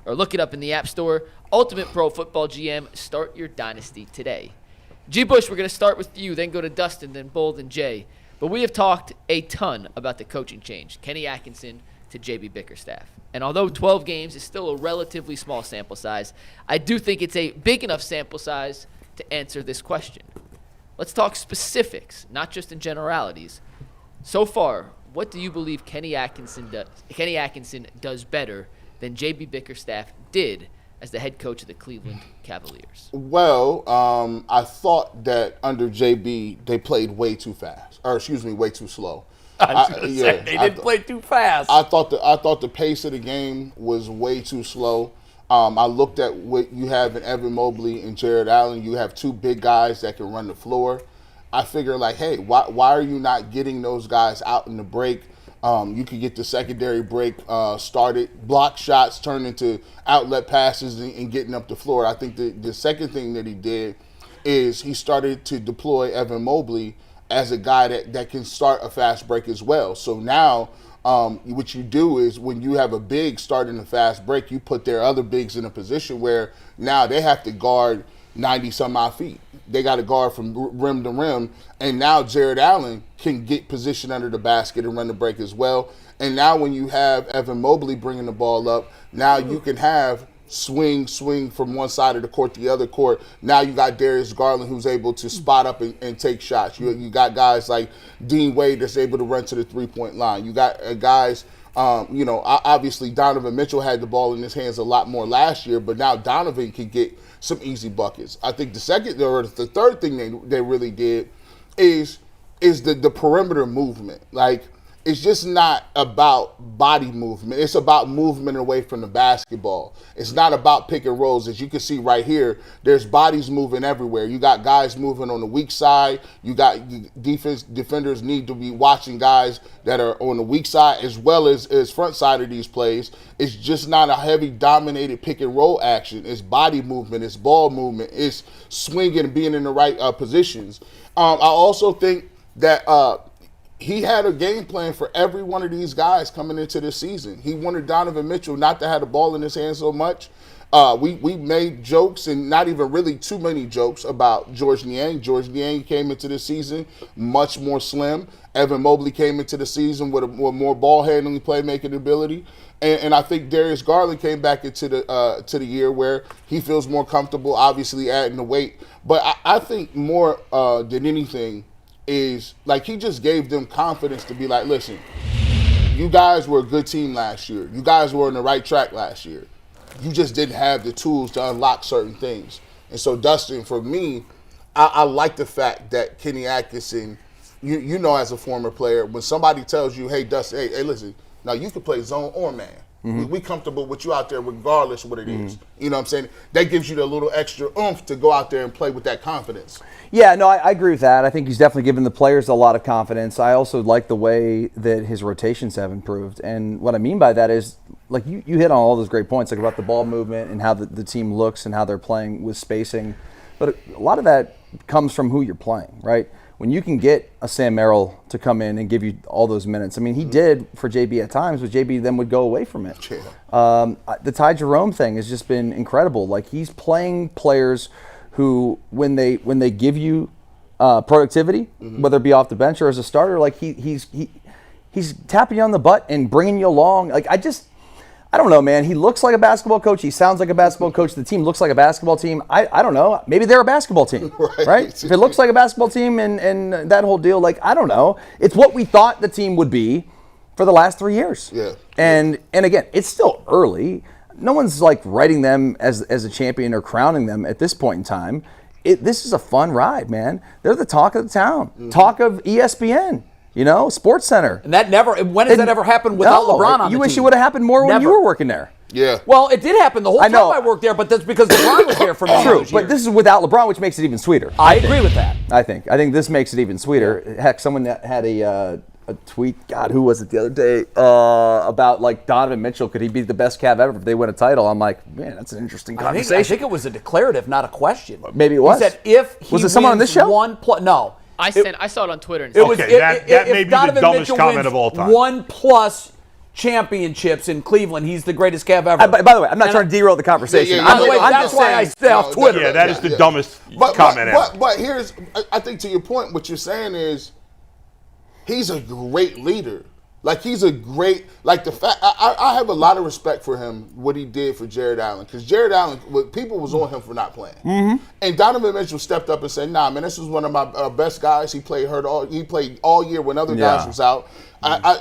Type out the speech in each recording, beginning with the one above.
or look it up in the App Store. Ultimate Pro Football GM. Start your dynasty today. G. Bush, we're going to start with you, then go to Dustin, then Bold and Jay. But we have talked a ton about the coaching change, Kenny Atkinson to JB Bickerstaff. And although 12 games is still a relatively small sample size, I do think it's a big enough sample size to answer this question. Let's talk specifics, not just in generalities. So far, what do you believe Kenny Atkinson does better than JB Bickerstaff did as the head coach of the Cleveland Cavaliers? Well, I thought that under JB they played way too fast, way too slow. They didn't play too fast. I thought the pace of the game was way too slow. I looked at what you have in Evan Mobley and Jared Allen. You have two big guys that can run the floor. I figure like, hey, why are you not getting those guys out in the break? You could get the secondary break started, block shots turned into outlet passes and getting up the floor. I think the second thing that he did is he started to deploy Evan Mobley as a guy that can start a fast break as well. So now what you do is when you have a big starting a fast break, you put their other bigs in a position where now they have to guard 90-some-odd feet. They got to guard from rim to rim. And now Jared Allen can get position under the basket and run the break as well. And now when you have Evan Mobley bringing the ball up, now you can have swing from one side of the court to the other court. Now you got Darius Garland who's able to spot up and take shots. You got guys like Dean Wade that's able to run to the three-point line. You got guys, obviously Donovan Mitchell had the ball in his hands a lot more last year, but now Donovan can get some easy buckets. I think the third thing they really did is the perimeter movement. Like, it's just not about body movement. It's about movement away from the basketball. It's not about pick and rolls. As you can see right here, there's bodies moving everywhere. You got guys moving on the weak side. You got defenders need to be watching guys that are on the weak side as well as front side of these plays. It's just not a heavy dominated pick and roll action. It's body movement. It's ball movement. It's swinging and being in the right positions. I also think that he had a game plan for every one of these guys coming into this season. He wanted Donovan Mitchell not to have the ball in his hands so much. We made jokes, and not even really too many jokes, about George Niang. George Niang came into the season much more slim. Evan Mobley came into the season with more ball handling, playmaking ability. And I think Darius Garland came back into the year where he feels more comfortable, obviously adding the weight. But I think more than anything, is like he just gave them confidence to be like, listen, you guys were a good team last year. You guys were on the right track last year. You just didn't have the tools to unlock certain things. And so, Dustin, for me, I like the fact that Kenny Atkinson, you know, as a former player, when somebody tells you, hey, Dustin, hey, listen, now you can play zone or man. Mm-hmm. We comfortable with you out there regardless of what it is. You know what I'm saying? That gives you the little extra oomph to go out there and play with that confidence. Yeah, no, I agree with that. I think he's definitely given the players a lot of confidence. I also like the way that his rotations have improved. And what I mean by that is, like, you hit on all those great points, like about the ball movement and how the team looks and how they're playing with spacing. But a lot of that comes from who you're playing, right? When you can get a Sam Merrill to come in and give you all those minutes. I mean, he did for JB at times, but JB then would go away from it. Yeah. The Ty Jerome thing has just been incredible. Like, he's playing players who, when they give you productivity, whether it be off the bench or as a starter, like he's tapping you on the butt and bringing you along. Like, I don't know, man. He looks like a basketball coach. He sounds like a basketball coach. The team looks like a basketball team. I don't know. Maybe they're a basketball team, right? If it looks like a basketball team and that whole deal, like, I don't know. It's what we thought the team would be for the last 3 years. Yeah. And again, it's still early. No one's like writing them as a champion or crowning them at this point in time. This is a fun ride, man. They're the talk of the town, talk of ESPN. You know, Sports Center. And when has that ever happened without LeBron on the team? You wish it would have happened more when you were working there. Yeah. Well, it did happen the whole time I worked there, but that's because LeBron was there for many True, years. but this is without LeBron, which makes it even sweeter. I agree with that. I think this makes it even sweeter. Yeah. Heck, someone that had a tweet, God, who was it the other day, about like Donovan Mitchell, could he be the best Cav ever if they win a title? I'm like, man, that's an interesting conversation. I think it was a declarative, not a question. Maybe it was. He said if he was it someone on this show? No. I saw it on Twitter. And that may be the dumbest comment of all time. 1+ championships in Cleveland. He's the greatest Cav ever. By the way, I'm not trying to derail the conversation. By the way, that's why I stay off Twitter. Yeah, that is the dumbest comment ever. But here's, I think to your point, what you're saying is he's a great leader. Like, he's a great, like, the fact, I have a lot of respect for him, what he did for Jared Allen. Because Jared Allen, people was on him for not playing. Mm-hmm. And Donovan Mitchell stepped up and said, nah, man, this is one of my best guys. He played all year when other guys was out.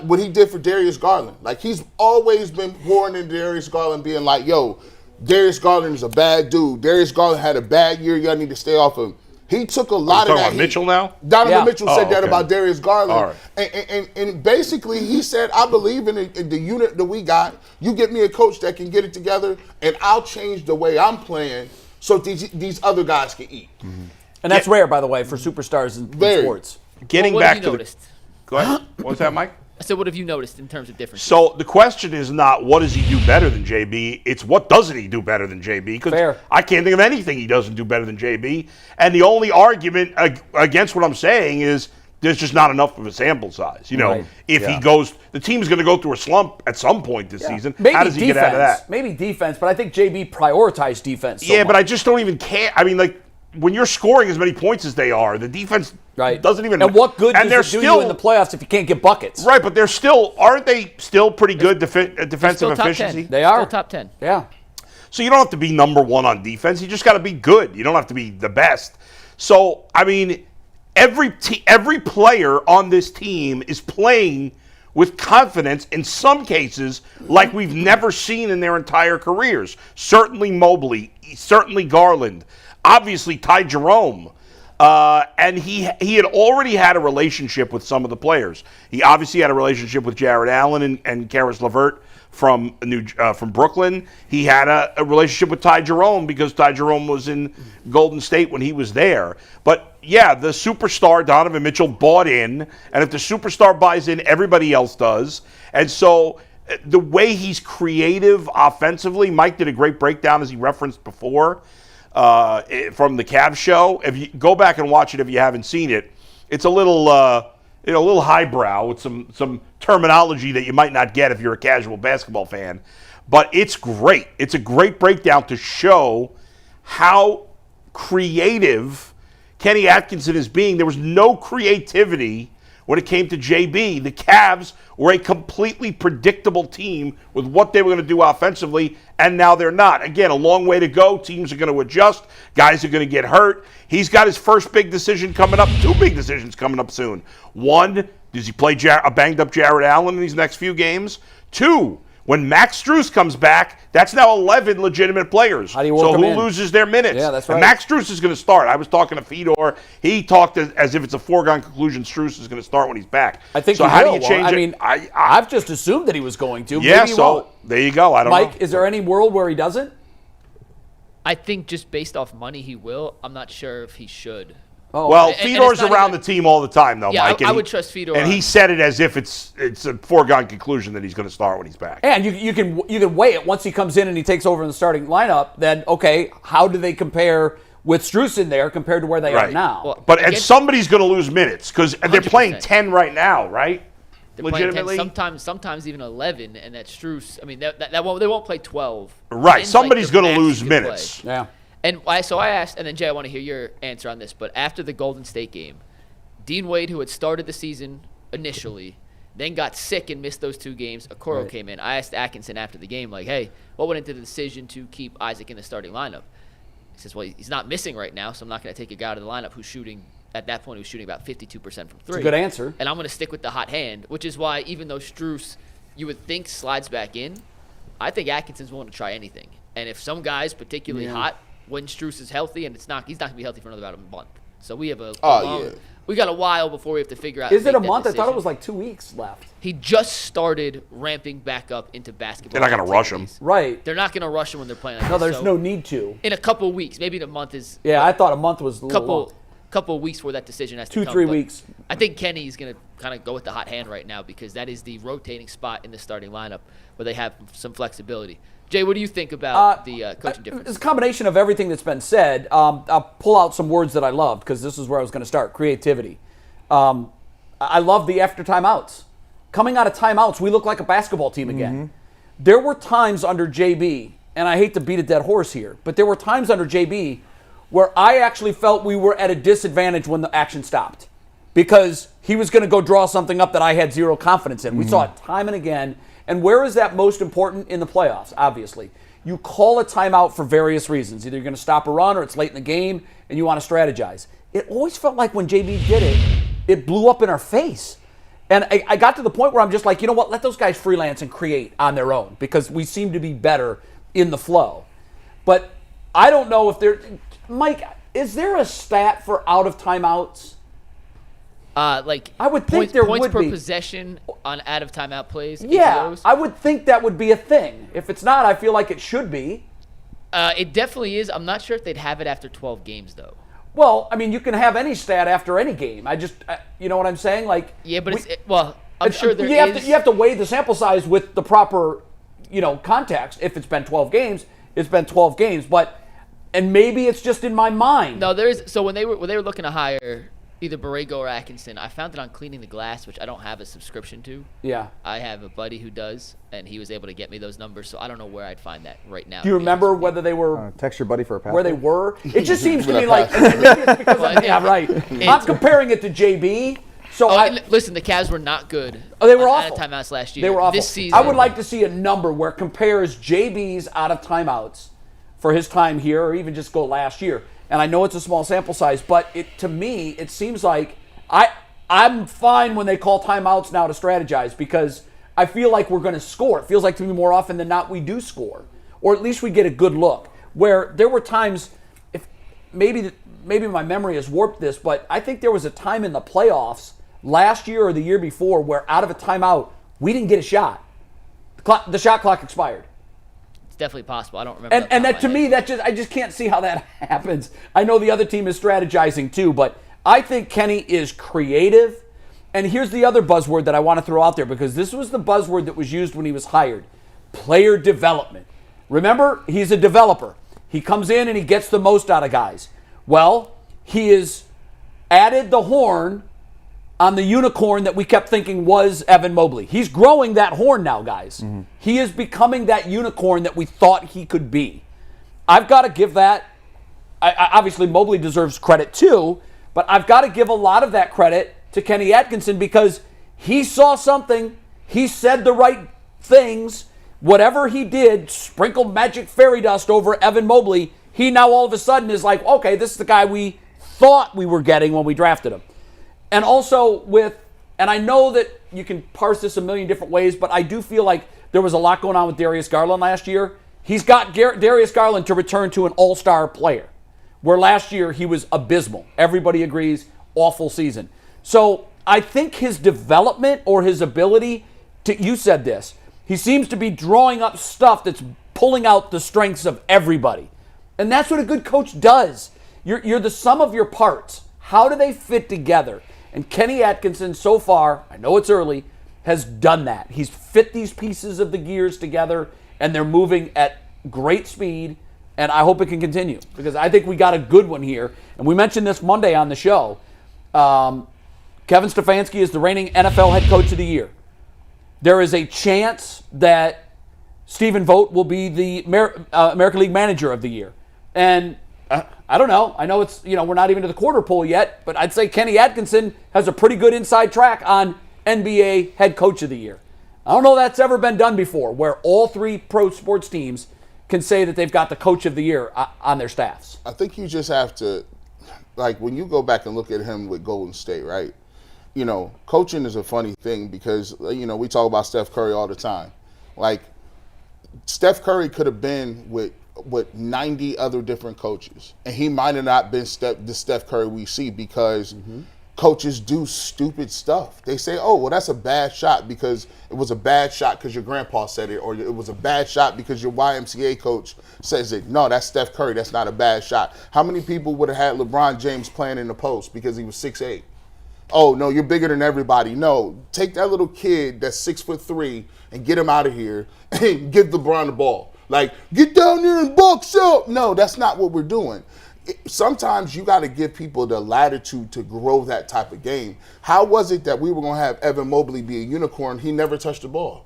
What he did for Darius Garland. Like, he's always been pouring into Darius Garland, being like, yo, Darius Garland is a bad dude. Darius Garland had a bad year. Y'all need to stay off him. He took a lot of that. Mitchell now? Donovan Mitchell said that about Darius Garland. Right. And basically, he said, I believe in the unit that we got. You get me a coach that can get it together, and I'll change the way I'm playing so these other guys can eat. Mm-hmm. And that's rare, by the way, for superstars in sports. Getting what back have to you noticed? Go ahead. What was that, Mike? I said, what have you noticed in terms of differences? So the question is not what does he do better than JB, it's what doesn't he do better than JB, because I can't think of anything he doesn't do better than JB. And the only argument against what I'm saying is there's just not enough of a sample size. You know, if he goes, the team's going to go through a slump at some point this season. Maybe how does he get out of that? Maybe defense, but I think JB prioritized defense so much. But I just don't even care. I mean, like, when you're scoring as many points as they are, the defense doesn't even. And what good does it do you in the playoffs if you can't get buckets? Right, but aren't they still pretty good defensive efficiency? They are still top 10. Yeah. So you don't have to be number one on defense. You just got to be good. You don't have to be the best. So I mean, every player on this team is playing with confidence, in some cases, like we've never seen in their entire careers. Certainly Mobley, certainly Garland. Obviously, Ty Jerome, and he had already had a relationship with some of the players. He obviously had a relationship with Jared Allen and Karis LeVert from Brooklyn. He had a relationship with Ty Jerome because Ty Jerome was in Golden State when he was there. But yeah, the superstar Donovan Mitchell bought in, and if the superstar buys in, everybody else does. And so the way he's creative offensively, Mike did a great breakdown as he referenced before. From the Cavs show. If you go back and watch it, if you haven't seen it, it's a little highbrow with some terminology that you might not get if you're a casual basketball fan. But it's great. It's a great breakdown to show how creative Kenny Atkinson is being. There was no creativity when it came to JB. The Cavs were a completely predictable team with what they were going to do offensively, and now they're not. Again, a long way to go. Teams are going to adjust. Guys are going to get hurt. He's got his first big decision coming up, two big decisions coming up soon. One, does he play a banged-up Jared Allen in these next few games? Two, when Max Strus comes back, that's now 11 legitimate players. How do you work them in? Loses their minutes? Yeah, that's right. And Max Strus is going to start. I was talking to Fedor. He talked as if it's a foregone conclusion Strus is going to start when he's back. I think so. He how will. do you change it? I mean, I've just assumed that he was going to. Yeah, Maybe he won't. there you go. I don't know. Mike, is there any world where he doesn't? I think just based off money, he will. I'm not sure if he should. Oh, well, Fedor's around even, the team all the time, though, yeah, Mike. I would trust Fedor. And he said it as if it's a foregone conclusion that he's going to start when he's back. And you can weigh it once he comes in and he takes over in the starting lineup. Then okay, how do they compare with Strus in there compared to where they are now? Well, but somebody's going to lose minutes because they're playing 10 right now, right? They're legitimately, 10, sometimes even 11, and that Strus. I mean, they won't play 12. Right, somebody's going to lose minutes. Yeah. And so I asked, and then Jay, I want to hear your answer on this. But after the Golden State game, Dean Wade, who had started the season initially, then got sick and missed those 2 games. Okoro came in. I asked Atkinson after the game, like, hey, what went into the decision to keep Isaac in the starting lineup? He says, well, he's not missing right now, so I'm not going to take a guy out of the lineup who's shooting. At that point, he was shooting about 52% from 3. That's a good answer. And I'm going to stick with the hot hand, which is why even though Strus, you would think, slides back in, I think Atkinson's willing to try anything. And if some guy's particularly hot, when Strus is healthy, and he's not going to be healthy for another about a month. So we have we got a while before we have to figure out. Is it a month? I thought it was like 2 weeks left. He just started ramping back up into basketball. They're not going to rush him. Right. They're not going to rush him when they're playing like No, this. there's no need to. In a couple of weeks, maybe in a month is. Yeah, I thought a month was a little long. Couple of weeks where that decision has to come. 2-3 weeks. I think Kenny's going to kind of go with the hot hand right now because that is the rotating spot in the starting lineup where they have some flexibility. Jay, what do you think about the coaching difference? It's a combination of everything that's been said. I'll pull out some words that I loved because this is where I was going to start. Creativity. I love the after timeouts. coming out of timeouts, we look like a basketball team again. There were times under JB, and I hate to beat a dead horse here, but there were times under JB where I actually felt we were at a disadvantage when the action stopped because he was going to go draw something up that I had zero confidence in. We saw it time and again. And where is that most important? In the playoffs, obviously. You call a timeout for various reasons. Either you're going to stop a run or it's late in the game and you want to strategize. It always felt like when JB did it, it blew up in our face. And I got to the point where I'm just like, you know what, let those guys freelance and create on their own because we seem to be better in the flow. But I don't know if there, Mike, is there a stat for out of timeouts? Like I would think points, there points would per be. possession on out of timeout plays. Yeah, I would think that would be a thing. If it's not, I feel like it should be. It definitely is. I'm not sure if they'd have it after 12 games though. Well, I mean, you can have any stat after any game. You know what I'm saying? Like, Yeah, but I'm sure there is. You have to weigh the sample size with the proper, context. If it's been 12 games, it's been 12 games. And maybe it's just in my mind. No, there is. So when they were looking to hire either Borrego or Atkinson, I found it on Cleaning the Glass, which I don't have a subscription to. Yeah. I have a buddy who does, and he was able to get me those numbers. So I don't know where I'd find that right now. Do you remember whether they were Text your buddy for a password. where they were? It just seems to me like maybe it's because yeah, right. I'm comparing it to JB. So listen, the Cavs were not good. Oh, they were out awful. of timeouts last year. They were awful. This season, I would like to see a number where it compares JB's out of timeouts for his time here, or even just go last year. And I know it's a small sample size, but to me, it seems like I'm fine when they call timeouts now to strategize because I feel like we're going to score. It feels like to me more often than not we do score, or at least we get a good look. Where there were times, if maybe my memory has warped this, but I think there was a time in the playoffs last year or the year before where out of a timeout we didn't get a shot. The shot clock expired. It's definitely possible. I don't remember. And that to me, I just can't see how that happens. I know the other team is strategizing too, but I think Kenny is creative. And here's the other buzzword that I want to throw out there because this was the buzzword that was used when he was hired. Player development. Remember, he's a developer. He comes in and he gets the most out of guys. Well, he has added the horn on the unicorn that we kept thinking was Evan Mobley. He's growing that horn now, guys. Mm-hmm. He is becoming that unicorn that we thought he could be. I've got to give that. Obviously, Mobley deserves credit too, but I've got to give a lot of that credit to Kenny Atkinson because he saw something. He said the right things. Whatever he did, sprinkled magic fairy dust over Evan Mobley. He now all of a sudden is like, okay, this is the guy we thought we were getting when we drafted him. And also and I know that you can parse this a million different ways, but I do feel like there was a lot going on with Darius Garland last year. He's got Darius Garland to return to an all-star player, where last year he was abysmal. Everybody agrees, awful season. So I think his development or his ability you said this, he seems to be drawing up stuff that's pulling out the strengths of everybody. And that's what a good coach does. You're the sum of your parts. How do they fit together? And Kenny Atkinson, so far, I know it's early, has done that. He's fit these pieces of the gears together, and they're moving at great speed, and I hope it can continue because I think we got a good one here. And we mentioned this Monday on the show. Kevin Stefanski is the reigning NFL head coach of the year. There is a chance that Stephen Vogt will be the American League Manager of the Year. And I don't know. I know it's, we're not even to the quarter poll yet, but I'd say Kenny Atkinson has a pretty good inside track on NBA Head Coach of the Year. I don't know if that's ever been done before, where all three pro sports teams can say that they've got the Coach of the Year on their staffs. I think you just have to, when you go back and look at him with Golden State, right? Coaching is a funny thing because, we talk about Steph Curry all the time. Steph Curry could have been with 90 other different coaches, and he might have not been the Steph Curry we see because coaches do stupid stuff. They say, oh, well, that's a bad shot because it was a bad shot because your grandpa said it, or it was a bad shot because your YMCA coach says it. No, that's Steph Curry. That's not a bad shot. How many people would have had LeBron James playing in the post because he was 6'8"? Oh, no, you're bigger than everybody. No, take that little kid that's 6'3" and get him out of here and give LeBron the ball. Get down there and box out. No, that's not what we're doing. sometimes you got to give people the latitude to grow that type of game. How was it that we were going to have Evan Mobley be a unicorn? He never touched the ball.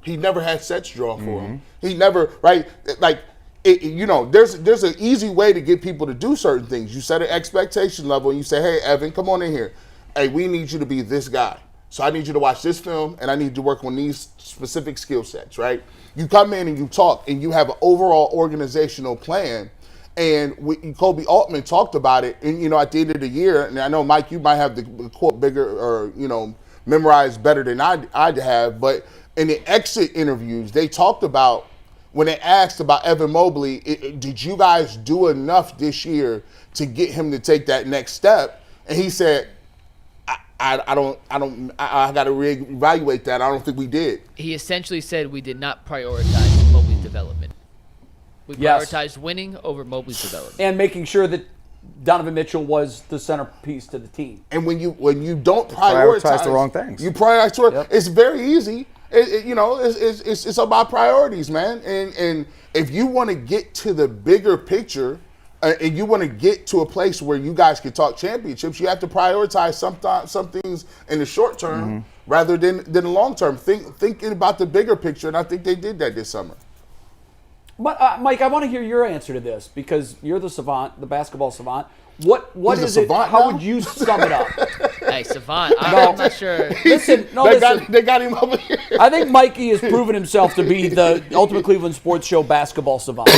He never had sets drawn for him. He never, right? Like, there's an easy way to get people to do certain things. You set an expectation level and you say, hey, Evan, come on in here. Hey, we need you to be this guy. So I need you to watch this film and I need you to work on these specific skill sets, right? You come in and you talk and you have an overall organizational plan. And Kobe Altman talked about it, and at the end of the year, and I know, Mike, you might have the quote bigger or memorized better than I'd have, but in the exit interviews, they talked about when they asked about Evan Mobley, did you guys do enough this year to get him to take that next step? And he said, I got to reevaluate that. I don't think we did. He essentially said we did not prioritize Mobley's development. We prioritized winning over Mobley's development. And making sure that Donovan Mitchell was the centerpiece to the team. And when you don't prioritize the wrong things, you prioritize. It's very easy. It's about priorities, man. And if you want to get to the bigger picture, and you want to get to a place where you guys can talk championships, you have to prioritize some things in the short term rather than the long term. Thinking about the bigger picture, and I think they did that this summer. But Mike, I want to hear your answer to this because you're the savant, the basketball savant. What is it? How would you sum it up? Hey, savant. I'm not sure. Listen, they got him over here. I think Mikey has proven himself to be the ultimate Cleveland sports show basketball savant.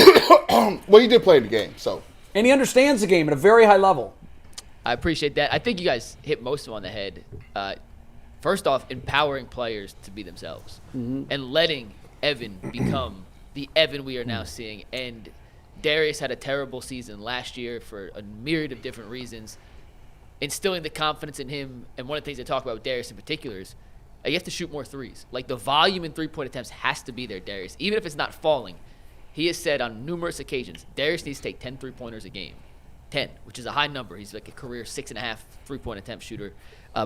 Well, he did play the game, so. And he understands the game at a very high level. I appreciate that. I think you guys hit most of them on the head. First off, empowering players to be themselves and letting Evan become the Evan we are now seeing. And Darius had a terrible season last year for a myriad of different reasons. Instilling the confidence in him, and one of the things they talk about with Darius in particular is you have to shoot more threes. Like, the volume in three-point attempts has to be there, Darius. Even if it's not falling, he has said on numerous occasions, Darius needs to take 10 three-pointers a game. 10, which is a high number. He's like a career 6.5 three-point attempt shooter.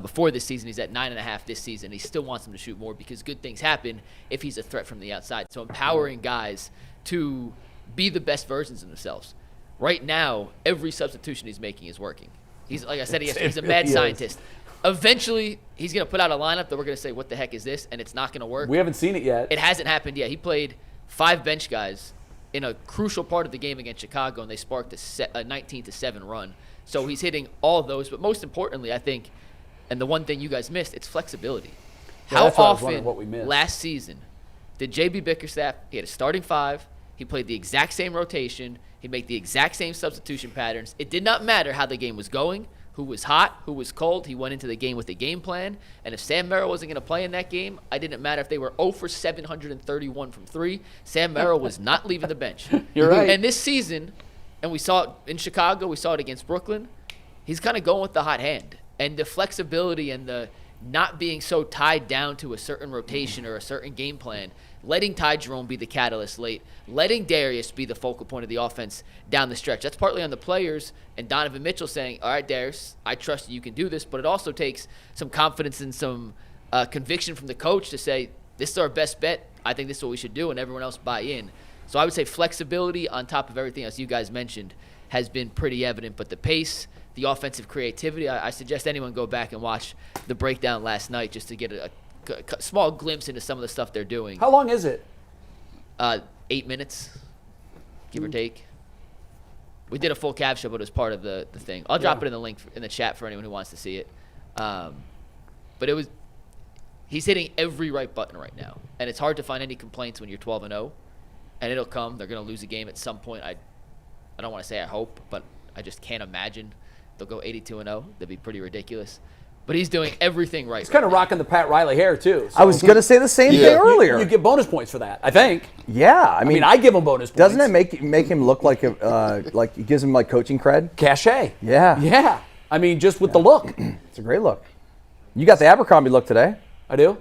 Before this season, he's at 9.5 this season. He still wants him to shoot more because good things happen if he's a threat from the outside. So empowering guys to be the best versions of themselves. Right now, every substitution he's making is working. He's, like I said, he's a mad scientist. Eventually, he's going to put out a lineup that we're going to say, what the heck is this? And it's not going to work. We haven't seen it yet. It hasn't happened yet. He played 5 bench guys in a crucial part of the game against Chicago, and they sparked a 19-7 run. So he's hitting all of those. But most importantly, I think, and the one thing you guys missed, it's flexibility. How often last season did JB Bickerstaff, he had a starting 5, he played the exact same rotation, he'd make the exact same substitution patterns. It did not matter how the game was going, who was hot, who was cold. He went into the game with a game plan. And if Sam Merrill wasn't going to play in that game, it didn't matter if they were 0 for 731 from 3. Sam Merrill was not leaving the bench. You're right. And this season, and we saw it in Chicago, we saw it against Brooklyn, he's kind of going with the hot hand. And the flexibility and the not being so tied down to a certain rotation or a certain game plan, letting Ty Jerome be the catalyst late, letting Darius be the focal point of the offense down the stretch. That's partly on the players and Donovan Mitchell saying, all right, Darius, I trust you can do this, but it also takes some confidence and some conviction from the coach to say, this is our best bet. I think this is what we should do, and everyone else buy in. So I would say flexibility on top of everything else you guys mentioned has been pretty evident, but the pace, the offensive creativity, I suggest anyone go back and watch the breakdown last night just to get a small glimpse into some of the stuff they're doing. How long is it? 8 minutes, give or take. We did a full Cavs show, but it was part of the thing. I'll drop it in the link in the chat for anyone who wants to see it. But he's hitting every right button right now, and it's hard to find any complaints when you're 12-0, and it'll come. They're going to lose a game at some point. I don't want to say I hope, but I just can't imagine they'll go 82-0. That'd be pretty ridiculous. But he's doing everything right. He's kind of rocking the Pat Riley hair, too. So I was going to say the same thing earlier. You get bonus points for that, I think. Yeah. I mean, I give him bonus points. Doesn't it make him look like like it gives him like coaching cred? Cachet. Yeah. Yeah. I mean, just with the look. It's a great look. You got the Abercrombie look today. I do.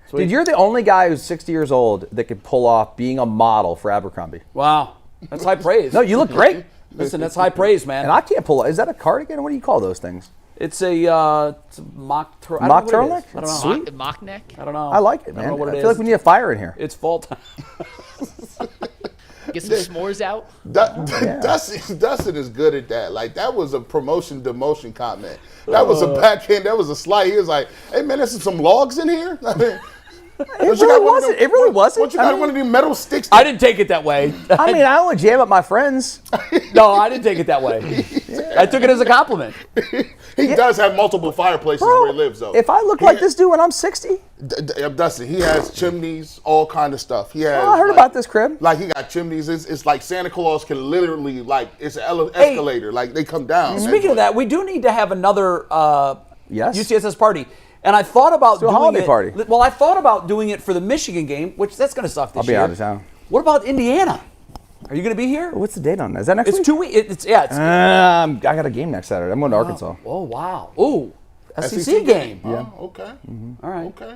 Sweet. Dude, you're the only guy who's 60 years old that could pull off being a model for Abercrombie. Wow. That's high praise. No, you look great. Listen, that's high praise, man. And I can't pull it. Is that a cardigan? What do you call those things? It's a mock turtleneck. Mock turtleneck? I don't know. Sweet. Mock neck? I don't know. I like it, man. I don't know what it is. I feel like we need a fire in here. It's fall time. Get some s'mores out. Dustin is good at that. Like, that was a promotion demotion comment. That was a backhand. That was a slide. He was like, "Hey man, there's some logs in here." I mean, It really wasn't. It really wasn't. What you got? One of these metal sticks? I didn't take it that way. I mean, I only jam at my friends. No, I didn't take it that way. I took it as a compliment. He does have multiple fireplaces Bro, where he lives, though. if I look like this dude when I'm 60, Dustin, he has chimneys, all kind of stuff. He has. I heard about this crib. Like, he got chimneys. It's like Santa Claus can literally, like, it's an escalator. Like, they come down. Speaking of that, we do need to have another Yes. UCSS party. And I thought about do a doing holiday it. party. Well, I thought about doing it for the Michigan game, which that's going to suck this I'll be year. out of town. What about Indiana? Are you going to be here? What's the date on that? Is that next It's week? 2 weeks. It's It's, I got a game next Saturday. I'm going to Arkansas. oh wow. Ooh, SEC game. Oh, okay. All right. Okay.